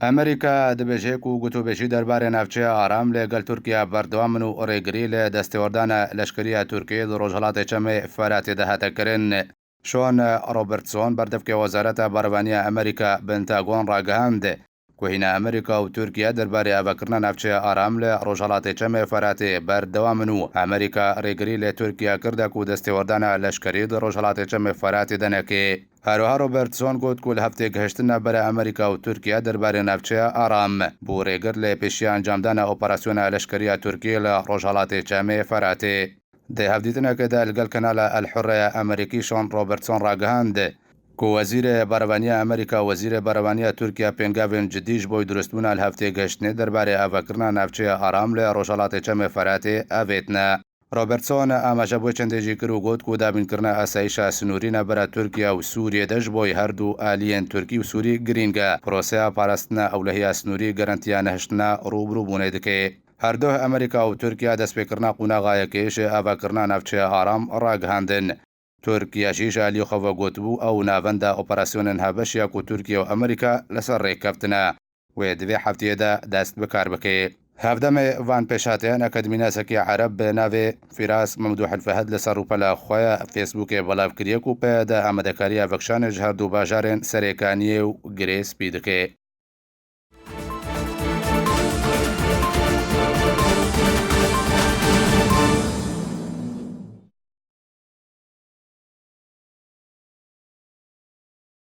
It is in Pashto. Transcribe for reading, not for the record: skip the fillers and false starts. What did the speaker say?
ئەمریکا دەبێژێک و گوتوبێژی دەربارەی ناوچەیە ئارام لەگەڵ تورکیا بەردەوامن و ڕێگری لە دەستێوەردانە لەشکریە تورکیە ڕۆژهەڵاتی چەمێ فەراتی دەهاتەکردن. شۆن ڕۆبرتسۆن بەردەفکە وەزارەتە بەڕێوانیە ئەمریکا بنتاگۆن ڕاگەهاند کوهینە ئەمریکا و تورکیا دەربارەی ئاواکردنە ناوچەیە ئارام لە ڕۆژهەڵاتی چەمێ فەراتی بەردەوامن و ئەمریکا ڕێگری لە تورکیا کردەک و دەستێوەردانە لەشکری ڕۆژهەڵاتی چەمێ فەراتی دەنەکێ. هەروها ڕۆبرتسۆن گوت و لە هەفتەیە گەشتنە بەرە ئەمریکا و تورکیا دەربارەی ناوچەیە ئارام بوو ڕێگر لە پێشی ئەنجامدانە ئۆپەراسیۆنە لەشکریە تورکیە لە ڕۆژهەڵاتی چەمێ فەراتێ. دەهەڤدیتنەکەدا لەگەڵ کەنالە ئەلحورەیە ئەمریکی شۆن ڕۆبرتسۆن ڕاگەهاند کو وەزیرە بەڕێوانیە ئەمریکا وەزیرە بەڕێوانیە تورکیا پێنگاوێن جدیش بۆی دروستبوونە لە هەفتەیە گەشتنێ دەربارەی ئاواکردنە ناوچەیە ئارام لە ڕۆژهەڵاتی چەمێ فەراتێ ئەڤێتنە. ڕۆبرتسۆن ئاماژە بۆی چەندێژی کرد و گوت و دابینکردنە ئاسایشە سنوورینە بەرە تورکیا و سووریە دەش بۆی هەردوو ئالیەن تورکی و سووری گرینگە پرۆسەیە پاراستنە ئەولەهیە سنووری گەرانتیە نەهشتنە ڕووبڕووبوونەی دەکەێت. هەردوو ئەمریکا و تورکیا دەستپێکردنا قوناغایەکەیشێ ئاواکردنا ناوچەیە ئارام ڕاگەهاندن. تورکیاشیش ئالیۆخەوە گوتبوو ئەو ناوەندە ئۆپەراسیۆنن هەبەشیە و تورکیا و ئەمریکا لەسەر ڕێککەوتنە وێ دوێ هەفتەیەدا دەست بەکار بکەێت. هەفتەمێ ڤان پێشاتیان ئەکەدمیناسەکی عەرەب بە ناوێ فیراس مەمدوح الفەهەد لەسەر ڕووپەلە خۆیە فێسبووکێ بەڵاوکریەک و پێدا ئامادەکاریە ڤەکشانێژ هەردوو باژارێن سەرێکانیە و گرێ سپی دەکێ.